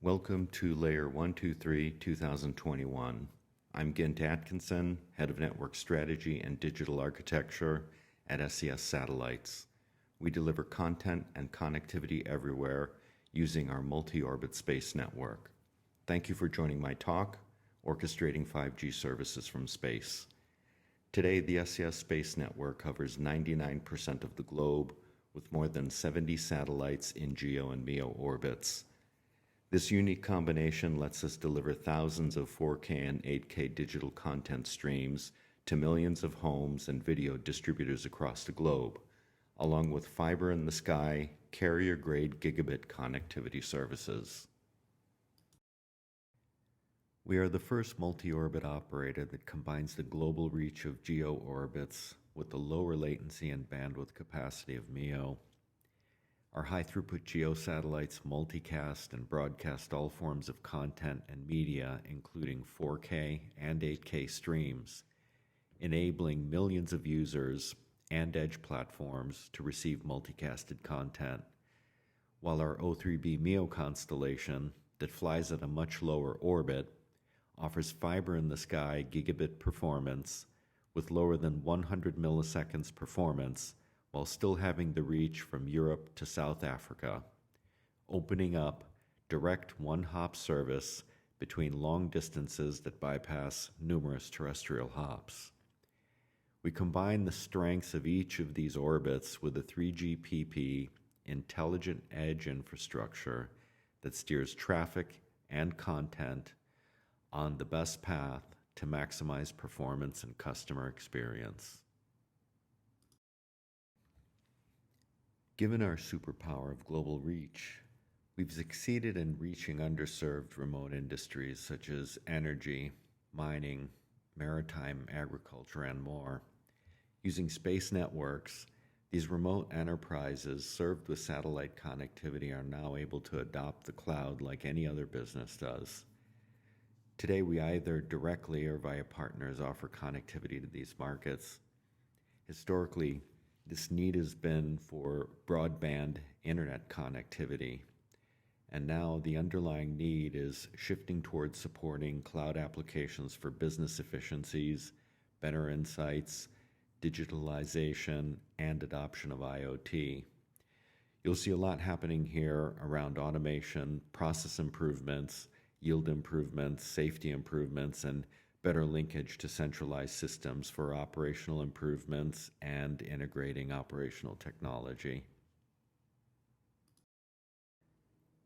Welcome to Layer 123 2021. I'm Gint Atkinson, Head of Network Strategy and Digital Architecture at SES Satellites. We deliver content and connectivity everywhere using our multi-orbit space network. Thank you for joining my talk, Orchestrating 5G Services from Space. Today, the SES Space Network covers 99% of the globe with more than 70 satellites in GEO and MEO orbits. This unique combination lets us deliver thousands of 4K and 8K digital content streams to millions of homes and video distributors across the globe, along with fiber-in-the-sky, carrier-grade gigabit connectivity services. We are the first multi-orbit operator that combines the global reach of GEO orbits with the lower latency and bandwidth capacity of MEO. Our high-throughput GEO satellites multicast and broadcast all forms of content and media, including 4K and 8K streams, enabling millions of users and edge platforms to receive multicasted content, while our O3b MEO constellation that flies at a much lower orbit offers fiber-in-the-sky gigabit performance with lower than 100 milliseconds performance while still having the reach from Europe to South Africa, opening up direct one-hop service between long distances that bypass numerous terrestrial hops. We combine the strengths of each of these orbits with a 3GPP intelligent edge infrastructure that steers traffic and content on the best path to maximize performance and customer experience. Given our superpower of global reach, we've succeeded in reaching underserved remote industries such as energy, mining, maritime, agriculture, and more. Using space networks, these remote enterprises served with satellite connectivity are now able to adopt the cloud like any other business does. Today, we either directly or via partners offer connectivity to these markets. Historically, this need has been for broadband internet connectivity, and now the underlying need is shifting towards supporting cloud applications for business efficiencies, better insights, digitalisation, and adoption of IoT. You'll see a lot happening here around automation, process improvements, yield improvements, safety improvements, and better linkage to centralized systems for operational improvements and integrating operational technology.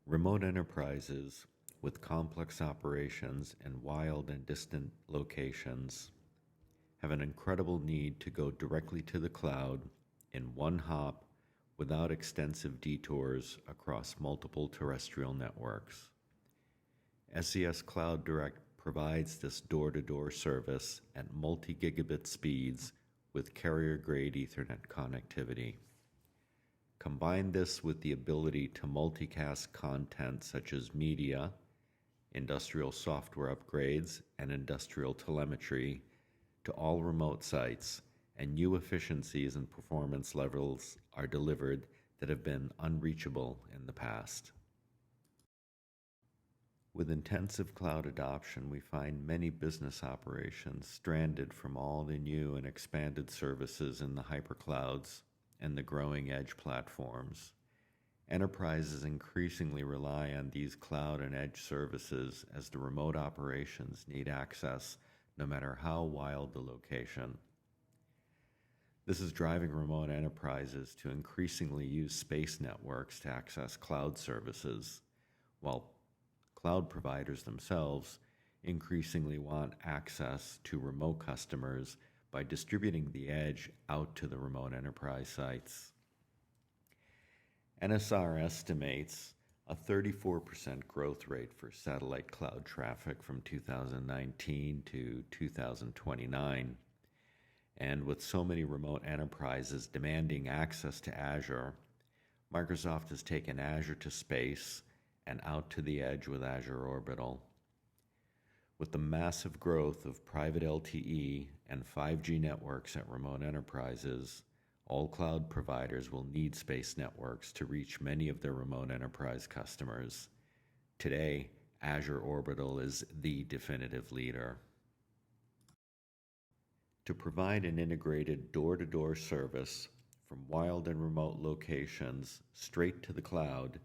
Remote enterprises with complex operations in wild and distant locations have an incredible need to go directly to the cloud in one hop without extensive detours across multiple terrestrial networks. SES Cloud Direct provides this door-to-door service at multi-gigabit speeds with carrier-grade Ethernet connectivity. Combine this with the ability to multicast content such as media, industrial software upgrades, and industrial telemetry to all remote sites, and new efficiencies and performance levels are delivered that have been unreachable in the past. With intensive cloud adoption, we find many business operations stranded from all the new and expanded services in the hyperclouds and the growing edge platforms. Enterprises increasingly rely on these cloud and edge services as the remote operations need access no matter how wild the location. This is driving remote enterprises to increasingly use space networks to access cloud services, while cloud providers themselves increasingly want access to remote customers by distributing the edge out to the remote enterprise sites. NSR estimates a 34% growth rate for satellite cloud traffic from 2019 to 2029. And with so many remote enterprises demanding access to Azure, Microsoft has taken Azure to space and out to the edge with Azure Orbital. With the massive growth of private LTE and 5G networks at remote enterprises, all cloud providers will need space networks to reach many of their remote enterprise customers. Today, Azure Orbital is the definitive leader. To provide an integrated door-to-door service from wild and remote locations straight to the cloud,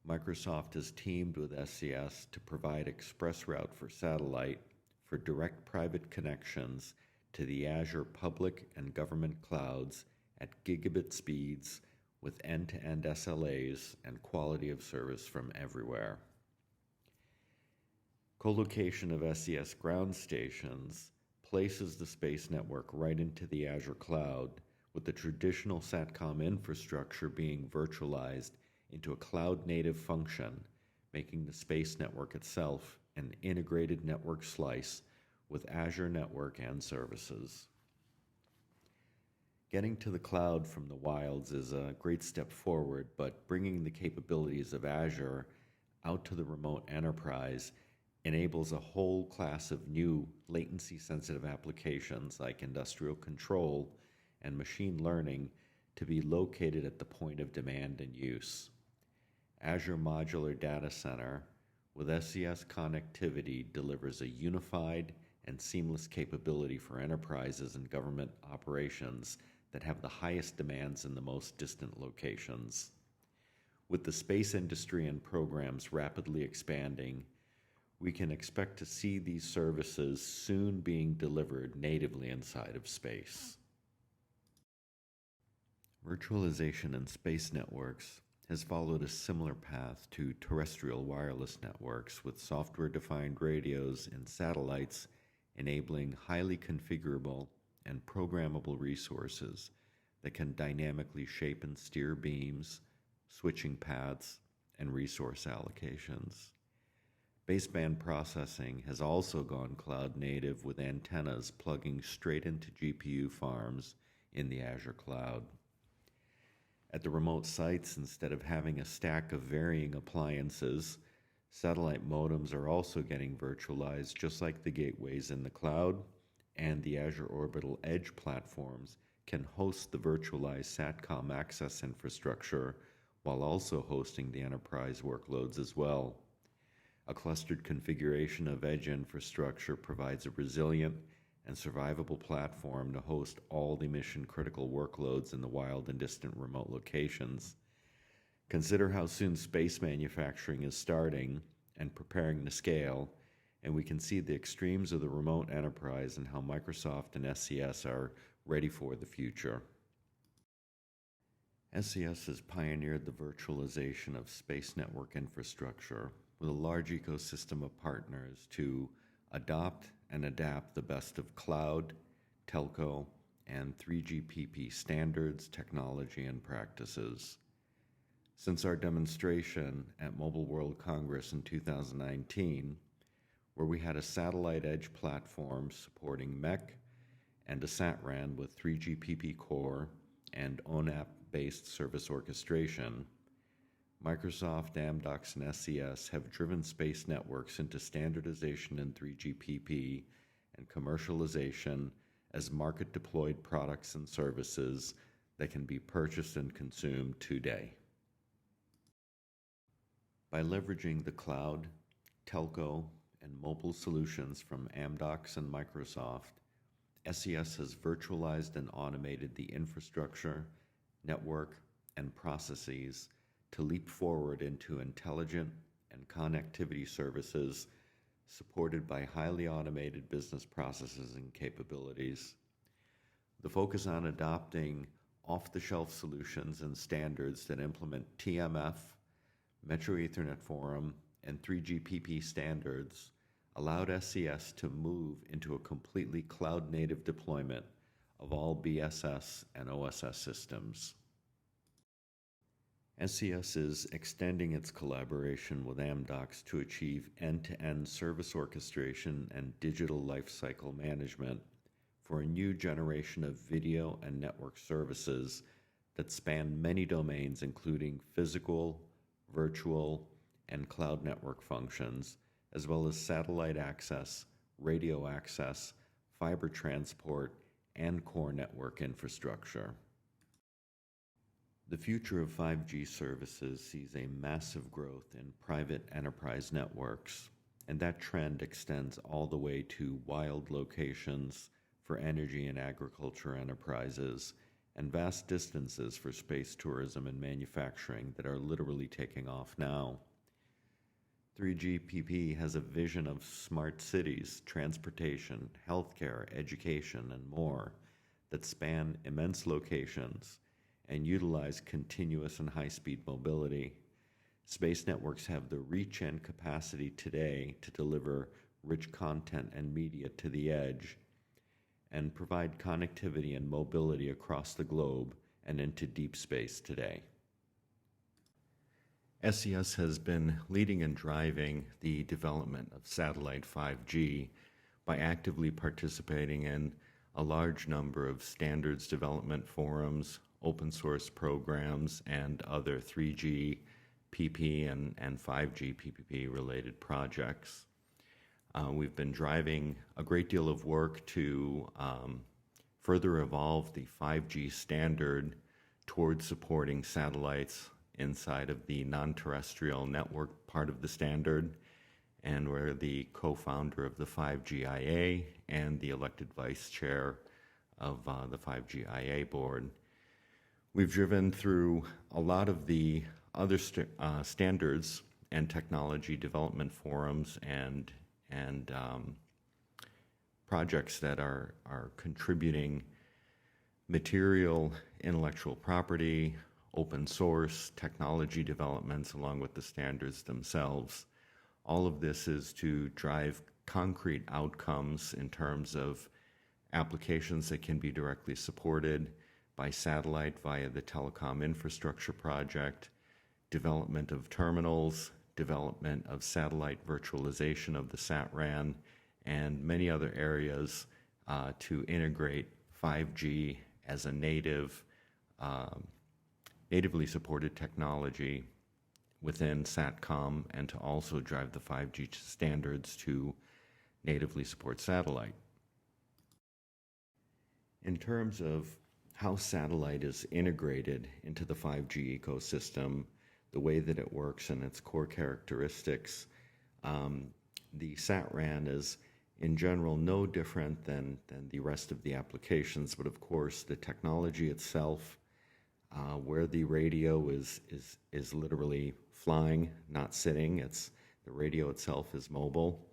Microsoft has teamed with SES to provide ExpressRoute for satellite for direct private connections to the Azure public and government clouds at gigabit speeds with end-to-end SLAs and quality of service from everywhere. Co-location of SES ground stations places the space network right into the Azure cloud, with the traditional Satcom infrastructure being virtualized into a cloud-native function, making the space network itself an integrated network slice with Azure network and services. Getting to the cloud from the wilds is a great step forward, but bringing the capabilities of Azure out to the remote enterprise enables a whole class of new latency-sensitive applications like industrial control and machine learning to be located at the point of demand and use. Azure Modular Data Center with SES connectivity delivers a unified and seamless capability for enterprises and government operations that have the highest demands in the most distant locations. With the space industry and programs rapidly expanding, we can expect to see these services soon being delivered natively inside of space. Virtualization in space networks has followed a similar path to terrestrial wireless networks, with software-defined radios and satellites enabling highly configurable and programmable resources that can dynamically shape and steer beams, switching paths, and resource allocations. Baseband processing has also gone cloud native, with antennas plugging straight into GPU farms in the Azure cloud. At the remote sites, instead of having a stack of varying appliances, satellite modems are also getting virtualized, just like the gateways in the cloud, and the Azure Orbital Edge platforms can host the virtualized Satcom access infrastructure while also hosting the enterprise workloads as well. A clustered configuration of edge infrastructure provides a resilient and survivable platform to host all the mission-critical workloads in the wild and distant remote locations. Consider how soon space manufacturing is starting and preparing to scale, and we can see the extremes of the remote enterprise and how Microsoft and SES are ready for the future. SES has pioneered the virtualization of space network infrastructure with a large ecosystem of partners to adopt and adapt the best of cloud, telco, and 3GPP standards, technology, and practices. Since our demonstration at Mobile World Congress in 2019, where we had a satellite edge platform supporting MEC and a SATRAN with 3GPP core and ONAP-based service orchestration, Microsoft, Amdocs, and SES have driven space networks into standardization in 3GPP and commercialization as market-deployed products and services that can be purchased and consumed today. By leveraging the cloud, telco, and mobile solutions from Amdocs and Microsoft, SES has virtualized and automated the infrastructure, network, and processes to leap forward into intelligent and connectivity services supported by highly automated business processes and capabilities. The focus on adopting off-the-shelf solutions and standards that implement TMF, Metro Ethernet Forum, and 3GPP standards allowed SES to move into a completely cloud-native deployment of all BSS and OSS systems. SES is extending its collaboration with Amdocs to achieve end-to-end service orchestration and digital lifecycle management for a new generation of video and network services that span many domains, including physical, virtual, and cloud network functions, as well as satellite access, radio access, fiber transport, and core network infrastructure. The future of 5G services sees a massive growth in private enterprise networks, and that trend extends all the way to wild locations for energy and agriculture enterprises and vast distances for space tourism and manufacturing that are literally taking off now. 3GPP has a vision of smart cities, transportation, healthcare, education, and more that span immense locations and utilize continuous and high-speed mobility. Space networks have the reach and capacity today to deliver rich content and media to the edge and provide connectivity and mobility across the globe and into deep space today. SES has been leading and driving the development of satellite 5G by actively participating in a large number of standards development forums, open source programs, and other 3G PP and 5G PPP related projects. We've been driving a great deal of work to further evolve the 5G standard towards supporting satellites inside of the non-terrestrial network part of the standard, and we're the co-founder of the 5GIA and the elected vice chair of the 5GIA board. We've driven through a lot of the other standards and technology development forums and projects that are contributing material, intellectual property, open source, technology developments, along with the standards themselves. All of this is to drive concrete outcomes in terms of applications that can be directly supported by satellite via the Telecom Infrastructure Project, development of terminals, development of satellite virtualization of the SAT-RAN, and many other areas to integrate 5G as a natively supported technology within Satcom, and to also drive the 5G standards to natively support satellite. In terms of how satellite is integrated into the 5G ecosystem, the way that it works and its core characteristics, the SAT-RAN is in general no different than the rest of the applications, but of course the technology itself, where the radio is literally flying, not sitting. The radio itself is mobile,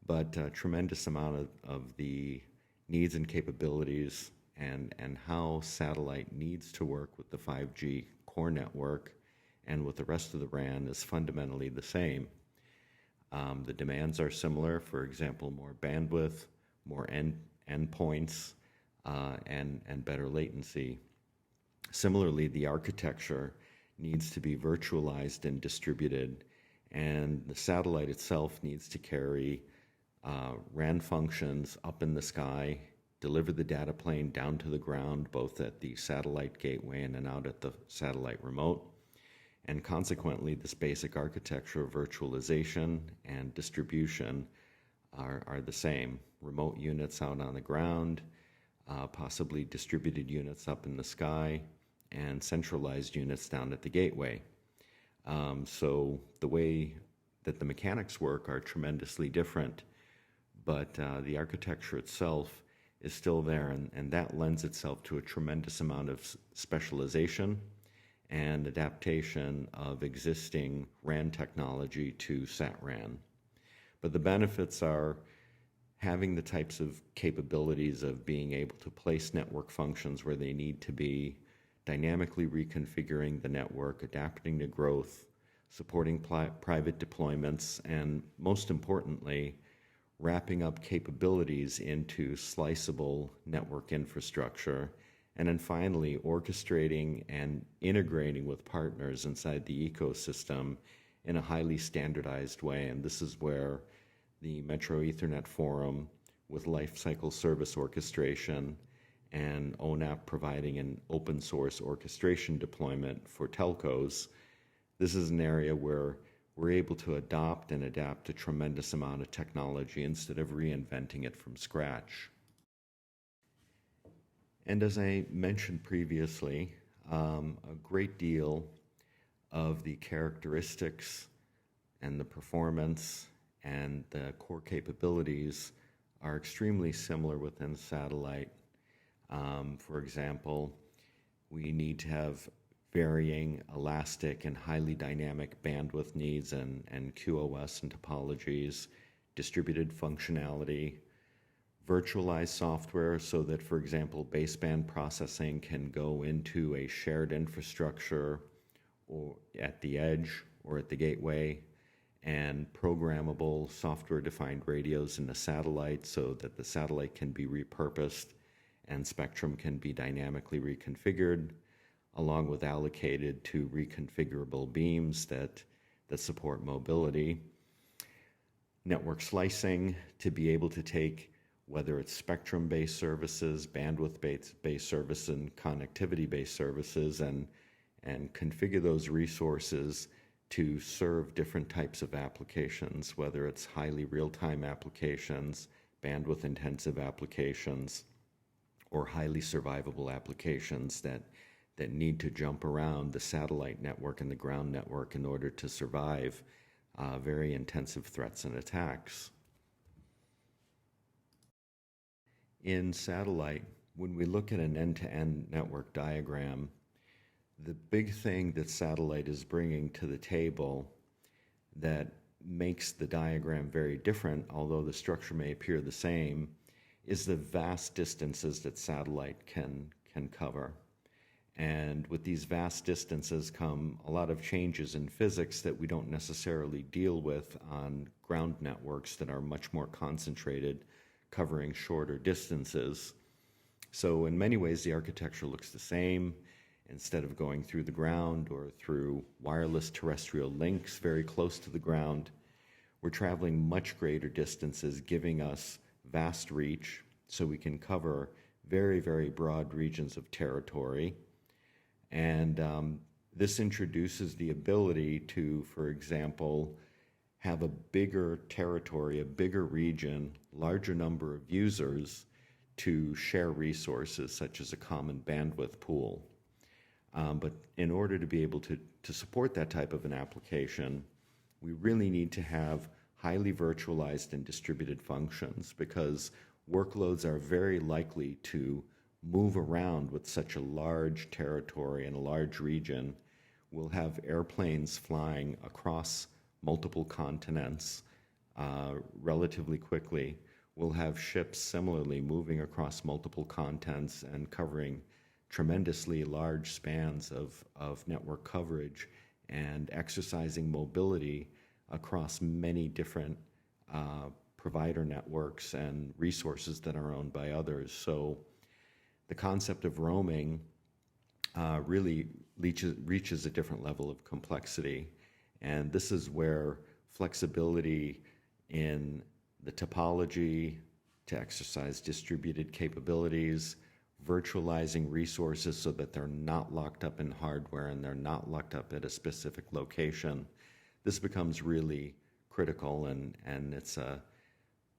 but a tremendous amount of the needs and capabilities and how satellite needs to work with the 5G core network and with the rest of the RAN is fundamentally the same. The demands are similar, for example, more bandwidth, more endpoints, and better latency. Similarly, the architecture needs to be virtualized and distributed, and the satellite itself needs to carry RAN functions up in the sky, deliver the data plane down to the ground, both at the satellite gateway and out at the satellite remote. And consequently, this basic architecture of virtualization and distribution are the same. Remote units out on the ground, possibly distributed units up in the sky, and centralized units down at the gateway. So the way that the mechanics work are tremendously different, but the architecture itself is still there, and that lends itself to a tremendous amount of specialization and adaptation of existing RAN technology to SAT-RAN. But the benefits are having the types of capabilities of being able to place network functions where they need to be, dynamically reconfiguring the network, adapting to growth, supporting private deployments, and most importantly, wrapping up capabilities into sliceable network infrastructure, and then finally orchestrating and integrating with partners inside the ecosystem in a highly standardized way. And this is where the Metro Ethernet Forum, with lifecycle service orchestration and ONAP providing an open source orchestration deployment for telcos, this is an area where we're able to adopt and adapt a tremendous amount of technology instead of reinventing it from scratch. And as I mentioned previously, a great deal of the characteristics and the performance and the core capabilities are extremely similar within satellite. For example, we need to have varying, elastic, and highly dynamic bandwidth needs and QoS and topologies, distributed functionality, virtualized software so that, for example, baseband processing can go into a shared infrastructure or at the edge or at the gateway, and programmable software-defined radios in the satellite so that the satellite can be repurposed and spectrum can be dynamically reconfigured, along with allocated to reconfigurable beams that support mobility. Network slicing to be able to take whether it's spectrum-based services, bandwidth-based services, and connectivity-based services, and configure those resources to serve different types of applications, whether it's highly real-time applications, bandwidth-intensive applications, or highly survivable applications that need to jump around the satellite network and the ground network in order to survive very intensive threats and attacks. In satellite, when we look at an end-to-end network diagram, the big thing that satellite is bringing to the table that makes the diagram very different, although the structure may appear the same, is the vast distances that satellite can cover. And with these vast distances come a lot of changes in physics that we don't necessarily deal with on ground networks that are much more concentrated, covering shorter distances. So in many ways, the architecture looks the same. Instead of going through the ground or through wireless terrestrial links very close to the ground, we're traveling much greater distances, giving us vast reach so we can cover very, very broad regions of territory. And this introduces the ability to, for example, have a bigger territory, a bigger region, larger number of users to share resources such as a common bandwidth pool. But in order to be able to support that type of an application, we really need to have highly virtualized and distributed functions because workloads are very likely to move around with such a large territory and a large region. We'll have airplanes flying across multiple continents relatively quickly. We'll have ships similarly moving across multiple continents and covering tremendously large spans of network coverage and exercising mobility across many different provider networks and resources that are owned by others. So the concept of roaming really reaches a different level of complexity. And this is where flexibility in the topology to exercise distributed capabilities, virtualizing resources so that they're not locked up in hardware and they're not locked up at a specific location. This becomes really critical, and it's a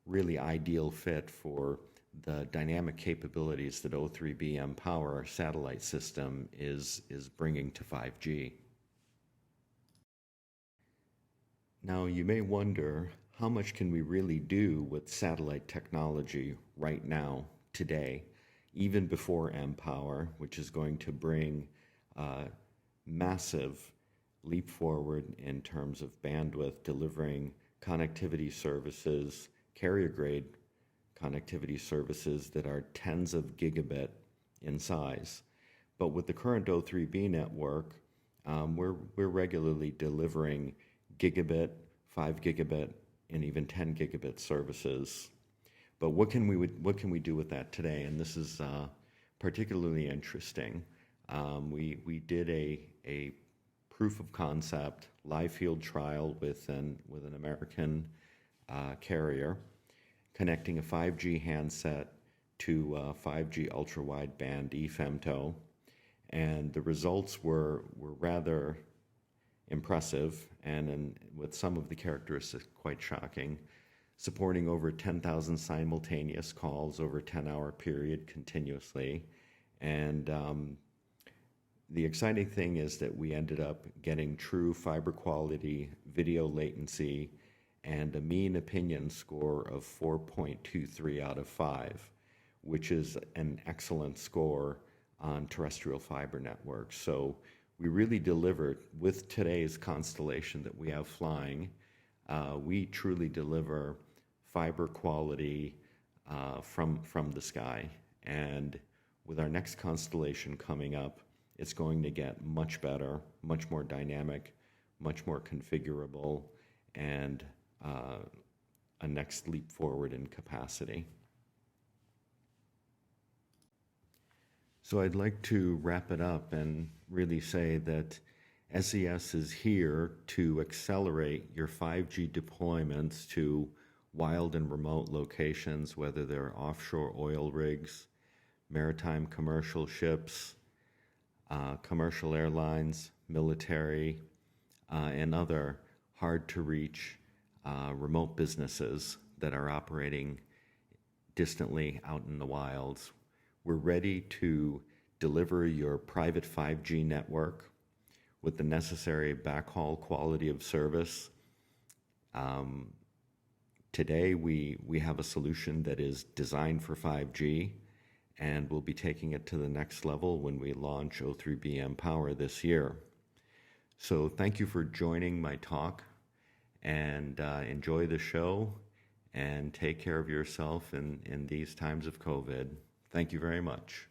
really ideal fit for the dynamic capabilities that O3b mPOWER, our satellite system, is bringing to 5G. Now, you may wonder, how much can we really do with satellite technology right now, today, even before mPOWER, which is going to bring a massive leap forward in terms of bandwidth, delivering connectivity services, carrier-grade connectivity services that are tens of gigabit in size. But with the current O3b network, we're regularly delivering gigabit, 5 gigabit, and even 10 gigabit services. But what can we do with that today? And this is particularly interesting. We did a proof of concept live field trial with an American carrier, connecting a 5G handset to 5G ultra-wideband eFemto, and the results were rather impressive and with some of the characteristics quite shocking, supporting over 10,000 simultaneous calls over a 10-hour period continuously, and The exciting thing is that we ended up getting true fiber quality, video latency, and a mean opinion score of 4.23 out of 5, which is an excellent score on terrestrial fiber networks. So we really delivered with today's constellation that we have flying. We truly deliver fiber quality from the sky. And with our next constellation coming up, it's going to get much better, much more dynamic, much more configurable, and a next leap forward in capacity. So I'd like to wrap it up and really say that SES is here to accelerate your 5G deployments to wild and remote locations, whether they're offshore oil rigs, maritime commercial ships, commercial airlines, military, and other hard-to-reach remote businesses that are operating distantly out in the wilds. We're ready to deliver your private 5G network with the necessary backhaul quality of service. Today, we have a solution that is designed for 5G, and we'll be taking it to the next level when we launch O3b mPOWER this year. So thank you for joining my talk, and enjoy the show, and take care of yourself in these times of COVID. Thank you very much.